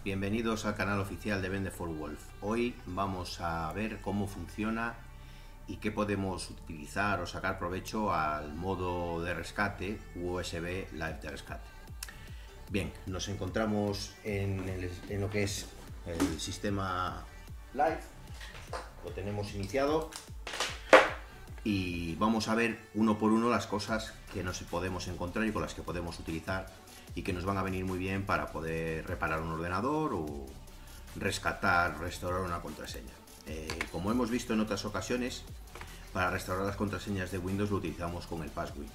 bienvenidos al canal oficial de Vende for Wolf. Hoy vamos a ver cómo funciona y qué podemos utilizar o sacar provecho al modo de rescate USB Live de rescate. Bien, nos encontramos en lo que es el sistema Live, lo tenemos iniciado y vamos a ver uno por uno las cosas que nos podemos encontrar y con las que podemos utilizar y que nos van a venir muy bien para poder reparar un ordenador o restaurar una contraseña. Como hemos visto en otras ocasiones, para restaurar las contraseñas de Windows lo utilizamos con el Passwin.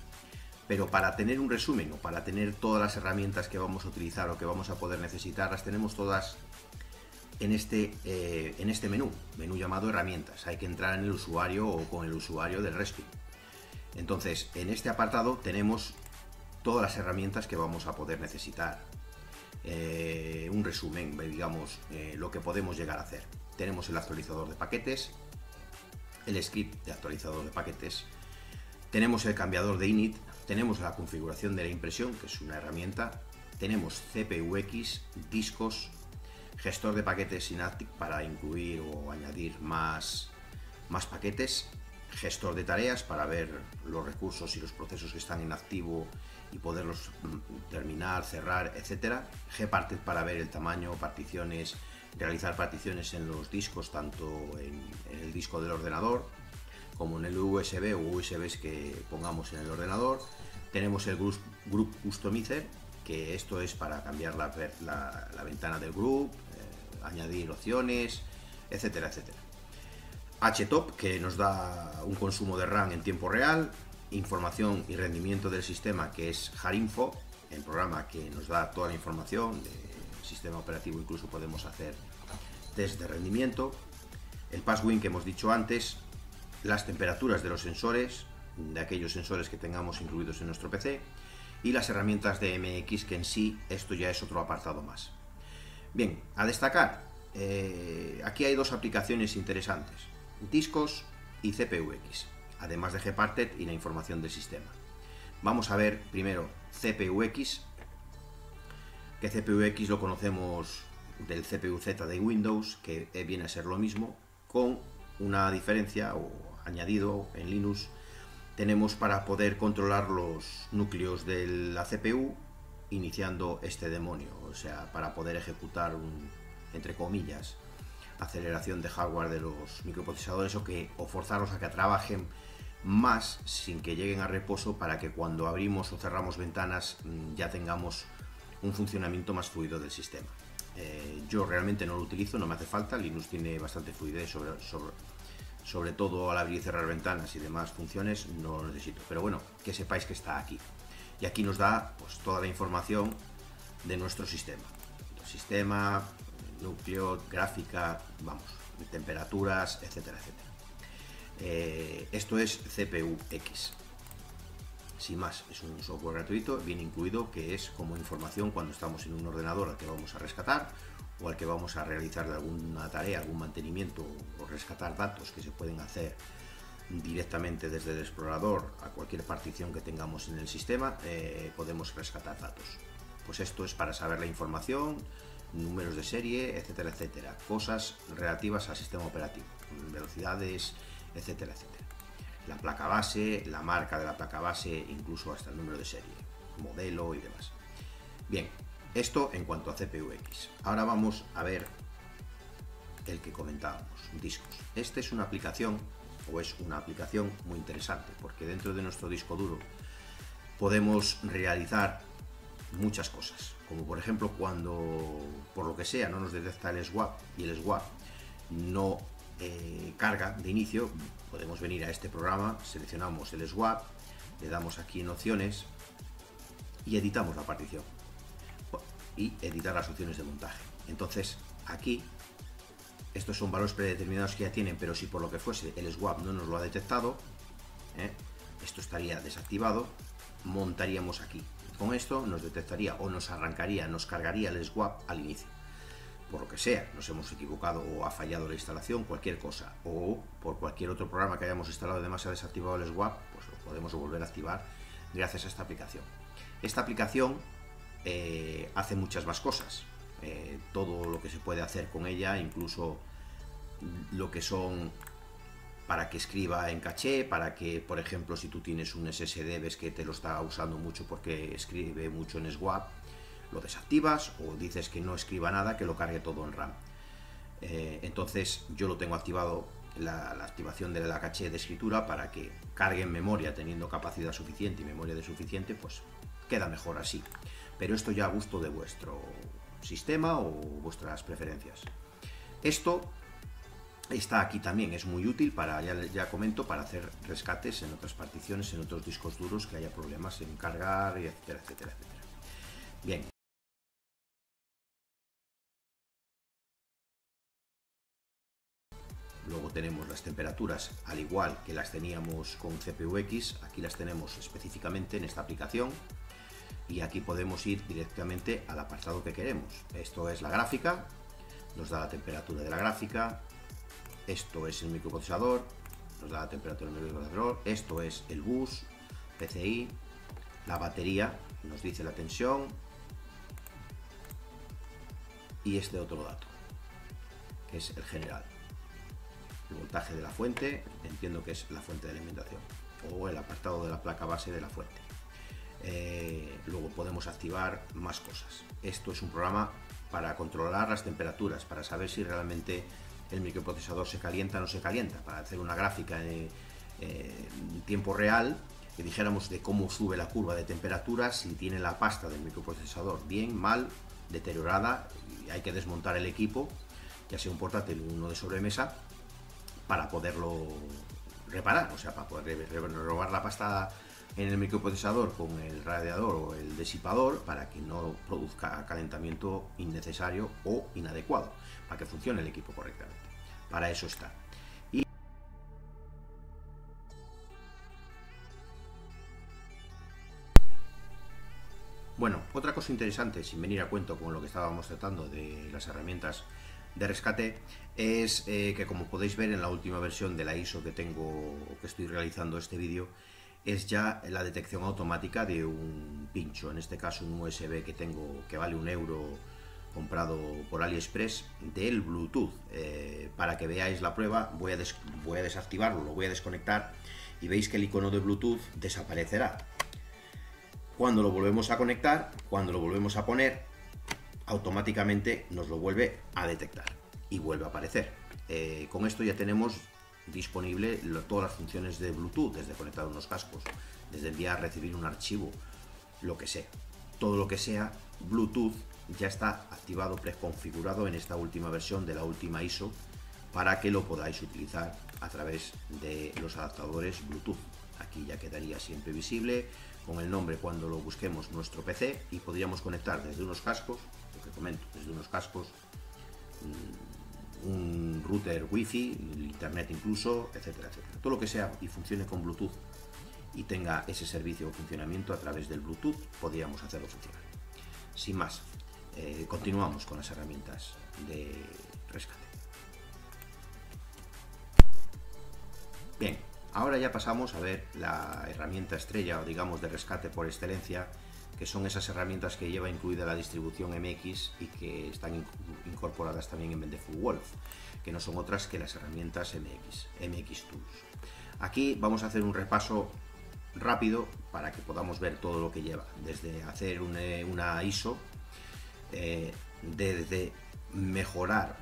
Pero para tener un resumen o para tener todas las herramientas que vamos a utilizar o que vamos a poder necesitar, las tenemos todas en este menú llamado herramientas. Hay que entrar en el usuario o con el usuario del Respi. Entonces, en este apartado tenemos todas las herramientas que vamos a poder necesitar. Un resumen, digamos, lo que podemos llegar a hacer. Tenemos el actualizador de paquetes, el script de actualizador de paquetes, tenemos el cambiador de init, tenemos la configuración de la impresión, que es una herramienta, tenemos CPUX, discos, gestor de paquetes Synaptic para incluir o añadir más paquetes, gestor de tareas para ver los recursos y los procesos que están en activo y poderlos terminar, cerrar, etcétera. Gparted para ver el tamaño, particiones, realizar particiones en los discos, tanto en el disco del ordenador como en el USB o USBs que pongamos en el ordenador. Tenemos el Group Customizer, que esto es para cambiar la ventana del group, añadir opciones, etcétera, etcétera. HTOP, que nos da un consumo de RAM en tiempo real, información y rendimiento del sistema, que es Harinfo, el programa que nos da toda la información del sistema operativo, incluso podemos hacer test de rendimiento, el Passwin que hemos dicho antes, las temperaturas de los sensores, de aquellos sensores que tengamos incluidos en nuestro PC, y las herramientas de MX, que en sí esto ya es otro apartado más. Bien, a destacar, aquí hay dos aplicaciones interesantes, discos y CPUX, además de Gparted y la información del sistema. Vamos a ver primero CPUX, que CPUX lo conocemos del CPU-Z de Windows, que viene a ser lo mismo, con una diferencia o añadido en Linux. Tenemos para poder controlar los núcleos de la CPU iniciando este demonio, o sea, para poder ejecutar entre comillas, aceleración de hardware de los microprocesadores o forzarlos a que trabajen más sin que lleguen a reposo, para que cuando abrimos o cerramos ventanas ya tengamos un funcionamiento más fluido del sistema. Yo realmente no lo utilizo, no me hace falta. Linux tiene bastante fluidez, sobre todo al abrir y cerrar ventanas y demás funciones, no lo necesito, pero bueno, que sepáis que está aquí. Y aquí nos da pues toda la información de nuestro sistema, núcleo, gráfica, vamos, temperaturas, etcétera, etcétera. Esto es CPUX. Sin más, es un software gratuito, bien incluido, que es como información cuando estamos en un ordenador al que vamos a rescatar o al que vamos a realizar alguna tarea, algún mantenimiento o rescatar datos que se pueden hacer directamente desde el explorador a cualquier partición que tengamos en el sistema. Podemos rescatar datos. Pues esto es para saber la información, números de serie, etcétera, etcétera, cosas relativas al sistema operativo, velocidades, etcétera, etcétera. La placa base, la marca de la placa base, incluso hasta el número de serie, modelo y demás. Bien, esto en cuanto a CPUX. Ahora vamos a ver el que comentábamos, discos. Esta es una aplicación muy interesante, porque dentro de nuestro disco duro podemos realizar muchas cosas, como por ejemplo cuando por lo que sea no nos detecta el swap y el swap no carga de inicio, podemos venir a este programa, seleccionamos el swap, le damos aquí en opciones y editamos la partición y editar las opciones de montaje. Entonces aquí estos son valores predeterminados que ya tienen, pero si por lo que fuese el swap no nos lo ha detectado, esto estaría desactivado, montaríamos aquí. Con esto nos detectaría o nos arrancaría, nos cargaría el swap al inicio. Por lo que sea, nos hemos equivocado o ha fallado la instalación, cualquier cosa, o por cualquier otro programa que hayamos instalado y además se ha desactivado el swap, pues lo podemos volver a activar gracias a esta aplicación. Esta aplicación hace muchas más cosas. todo lo que se puede hacer con ella, incluso lo que son para que escriba en caché, para que, por ejemplo, si tú tienes un SSD, ves que te lo está usando mucho porque escribe mucho en swap, lo desactivas, o dices que no escriba nada, que lo cargue todo en RAM. Entonces yo lo tengo activado, la activación de la caché de escritura, para que cargue en memoria, teniendo capacidad suficiente y memoria de suficiente, pues queda mejor así. Pero esto ya a gusto de vuestro sistema o vuestras preferencias. Esto está aquí también, es muy útil para, ya comento, para hacer rescates en otras particiones, en otros discos duros que haya problemas en cargar, etcétera, etcétera, etcétera. Bien. Luego tenemos las temperaturas, al igual que las teníamos con CPU-X, aquí las tenemos específicamente en esta aplicación, y aquí podemos ir directamente al apartado que queremos. Esto es la gráfica, nos da la temperatura de la gráfica. Esto es el microprocesador, nos da la temperatura del microprocesador. Esto es el bus, PCI, la batería, nos dice la tensión, y este otro dato, que es el general. El voltaje de la fuente, entiendo que es la fuente de alimentación, o el apartado de la placa base de la fuente. Luego podemos activar más cosas. Esto es un programa para controlar las temperaturas, para saber si realmente el microprocesador se calienta o no se calienta, para hacer una gráfica en tiempo real, que dijéramos de cómo sube la curva de temperatura, si tiene la pasta del microprocesador bien, mal, deteriorada, y hay que desmontar el equipo, ya sea un portátil o uno de sobremesa, para poderlo reparar, o sea, para poder robar la pasta en el microprocesador con el radiador o el disipador, para que no produzca calentamiento innecesario o inadecuado, para que funcione el equipo correctamente. Para eso está. Y bueno, otra cosa interesante, sin venir a cuento con lo que estábamos tratando de las herramientas de rescate, es que, como podéis ver en la última versión de la ISO que estoy realizando este vídeo, es ya la detección automática de un pincho, en este caso un USB que tengo, que vale €1, comprado por AliExpress, del Bluetooth. Para que veáis la prueba, voy a desactivarlo, lo voy a desconectar, y veis que el icono de Bluetooth desaparecerá. Cuando lo volvemos a conectar, cuando lo volvemos a poner, automáticamente nos lo vuelve a detectar y vuelve a aparecer. Con esto ya tenemos disponible todas las funciones de Bluetooth, desde conectar unos cascos, desde enviar, recibir un archivo, lo que sea. Todo lo que sea Bluetooth ya está activado, preconfigurado en esta última versión de la última ISO, para que lo podáis utilizar a través de los adaptadores Bluetooth. Aquí ya quedaría siempre visible con el nombre cuando lo busquemos nuestro PC, y podríamos conectar desde unos cascos, lo que comento, desde unos cascos, un router wifi, internet incluso, etcétera, etcétera. Todo lo que sea y funcione con Bluetooth y tenga ese servicio o funcionamiento a través del Bluetooth, podríamos hacerlo funcionar. Sin más, continuamos con las herramientas de rescate. Bien, ahora ya pasamos a ver la herramienta estrella, o digamos de rescate por excelencia, que son esas herramientas que lleva incluida la distribución MX y que están incorporadas también en Wonderful Wolf, que no son otras que las herramientas MX Tools. Aquí vamos a hacer un repaso rápido para que podamos ver todo lo que lleva, desde hacer una ISO, desde mejorar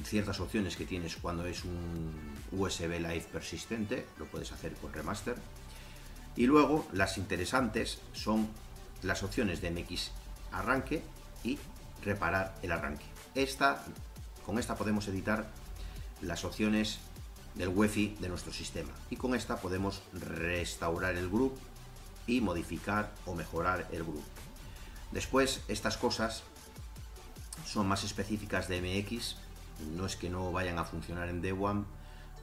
ciertas opciones que tienes cuando es un USB Live persistente, lo puedes hacer con Remaster, y luego las interesantes son las opciones de MX arranque y reparar el arranque. Con esta podemos editar las opciones del UEFI de nuestro sistema, y con esta podemos restaurar el group y modificar o mejorar el group. Después, estas cosas son más específicas de MX, no es que no vayan a funcionar en Debian,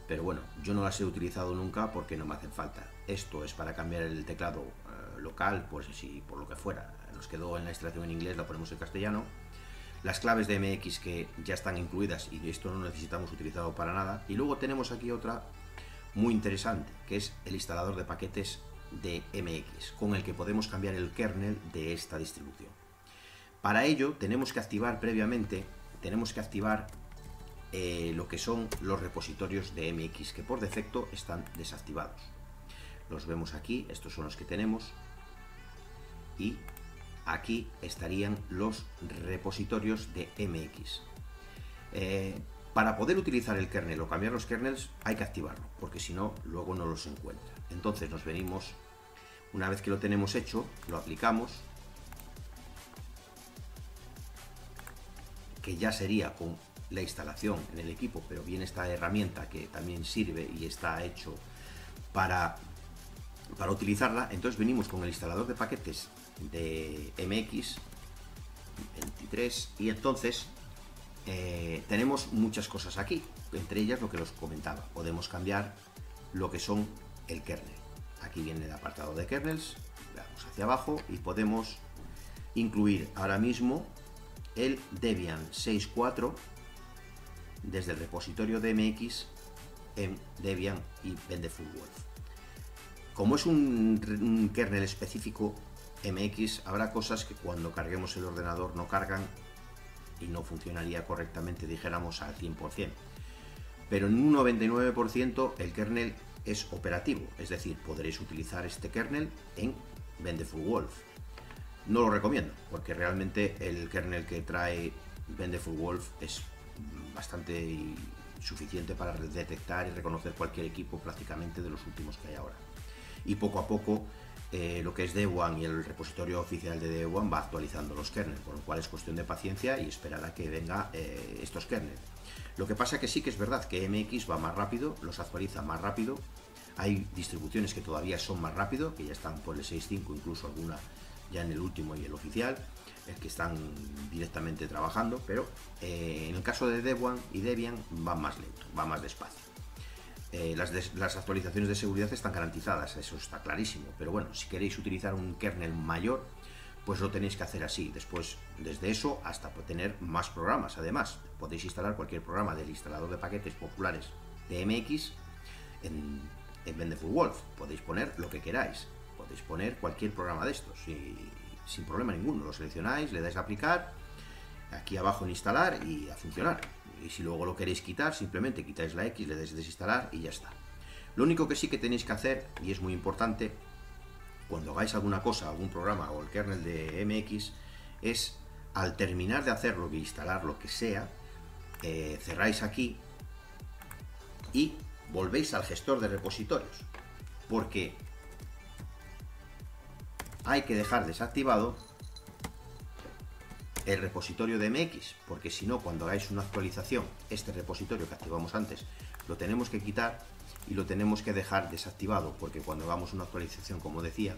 pero bueno, yo no las he utilizado nunca porque no me hacen falta. Esto es para cambiar el teclado local, pues si por lo que fuera nos quedó en la instalación en inglés, la ponemos en castellano. Las claves de MX que ya están incluidas, y esto no necesitamos utilizarlo para nada. Y luego tenemos aquí otra muy interesante, que es el instalador de paquetes de MX, con el que podemos cambiar el kernel de esta distribución. Para ello tenemos que activar previamente, lo que son los repositorios de MX, que por defecto están desactivados. Los vemos aquí, estos son los que tenemos, y aquí estarían los repositorios de MX. Para poder utilizar el kernel o cambiar los kernels hay que activarlo, porque si no, luego no los encuentra. Entonces nos venimos, una vez que lo tenemos hecho, lo aplicamos, que ya sería con la instalación en el equipo, pero viene esta herramienta que también sirve y está hecho para utilizarla. Entonces venimos con el instalador de paquetes de MX 23 y entonces tenemos muchas cosas aquí, entre ellas lo que os comentaba. Podemos cambiar lo que son el kernel. Aquí viene el apartado de kernels, vamos hacia abajo y podemos incluir ahora mismo el Debian 6.4 desde el repositorio de MX en Debian y Bendefulwolf. Como es un kernel específico MX, habrá cosas que cuando carguemos el ordenador no cargan y no funcionaría correctamente, dijéramos, al 100%. Pero en un 99% el kernel es operativo, es decir, podréis utilizar este kernel en Bendefulwolf. No lo recomiendo, porque realmente el kernel que trae Bendefulwolf es bastante suficiente para detectar y reconocer cualquier equipo prácticamente de los últimos que hay ahora. Y poco a poco lo que es Debian y el repositorio oficial de Debian va actualizando los kernels, con lo cual es cuestión de paciencia y esperar a que venga estos kernels. Lo que pasa que sí que es verdad que MX va más rápido, los actualiza más rápido. Hay distribuciones que todavía son más rápido, que ya están por el 6.5, incluso alguna ya en el último y el oficial, que están directamente trabajando, pero en el caso de Debian y Debian va más lento, va más despacio. Las actualizaciones de seguridad están garantizadas, eso está clarísimo, pero bueno, si queréis utilizar un kernel mayor, pues lo tenéis que hacer así. Después, desde eso hasta tener más programas. Además, podéis instalar cualquier programa del instalador de paquetes populares de MX en Bendefulwolf. Podéis poner lo que queráis, podéis poner cualquier programa de estos y sin problema ninguno. Lo seleccionáis, le dais a aplicar, aquí abajo en instalar y a funcionar. Y si luego lo queréis quitar, simplemente quitáis la X, le dais a desinstalar y ya está. Lo único que sí que tenéis que hacer, y es muy importante, cuando hagáis alguna cosa, algún programa o el kernel de MX, es al terminar de hacerlo y instalar lo que sea, cerráis aquí y volvéis al gestor de repositorios, porque hay que dejar desactivado el repositorio de MX, porque si no, cuando hagáis una actualización, este repositorio que activamos antes lo tenemos que quitar y lo tenemos que dejar desactivado, porque cuando hagamos una actualización, como decía,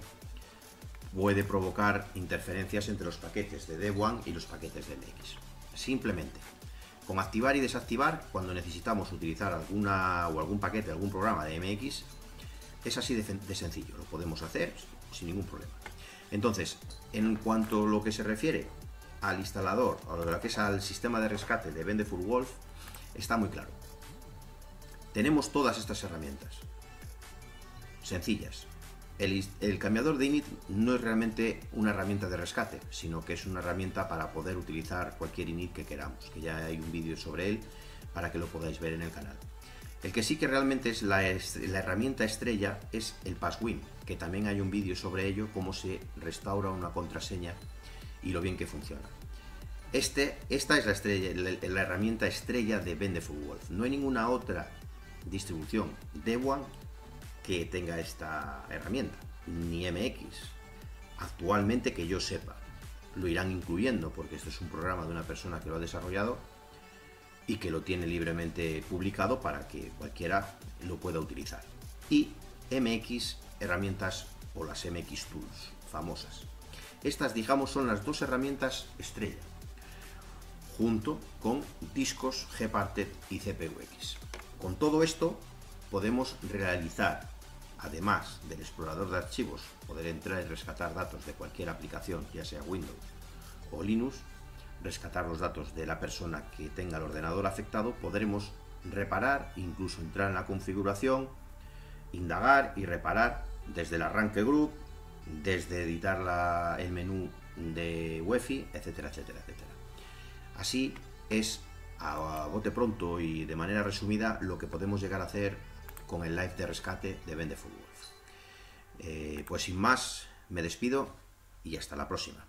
puede provocar interferencias entre los paquetes de Debian y los paquetes de MX. Simplemente con activar y desactivar, cuando necesitamos utilizar algún paquete, algún programa de MX, es así de sencillo, lo podemos hacer sin ningún problema. Entonces, en cuanto a lo que se refiere al instalador, o lo que es al sistema de rescate de Bendefulwolf, está muy claro. Tenemos todas estas herramientas sencillas. El cambiador de init no es realmente una herramienta de rescate, sino que es una herramienta para poder utilizar cualquier init que queramos, que ya hay un vídeo sobre él para que lo podáis ver en el canal. El que sí que realmente es la herramienta estrella es el Passwin, que también hay un vídeo sobre ello, cómo se restaura una contraseña y lo bien que funciona. Esta es la herramienta estrella de Bendefulwolf. No hay ninguna otra distribución Debian que tenga esta herramienta, ni MX. Actualmente, que yo sepa, lo irán incluyendo porque esto es un programa de una persona que lo ha desarrollado y que lo tiene libremente publicado para que cualquiera lo pueda utilizar. Y MX herramientas o las MX Tools famosas. Estas, digamos, son las dos herramientas estrella, junto con discos Gparted y CPUX. Con todo esto podemos realizar, además del explorador de archivos, poder entrar y rescatar datos de cualquier aplicación, ya sea Windows o Linux, rescatar los datos de la persona que tenga el ordenador afectado, podremos reparar, incluso entrar en la configuración, indagar y reparar desde el arranque group, desde editar el menú de Wi-Fi, etcétera, etcétera, etcétera. Así es, a bote pronto y de manera resumida, lo que podemos llegar a hacer con el live de rescate de Vendeful Wolf. Pues sin más, me despido y hasta la próxima.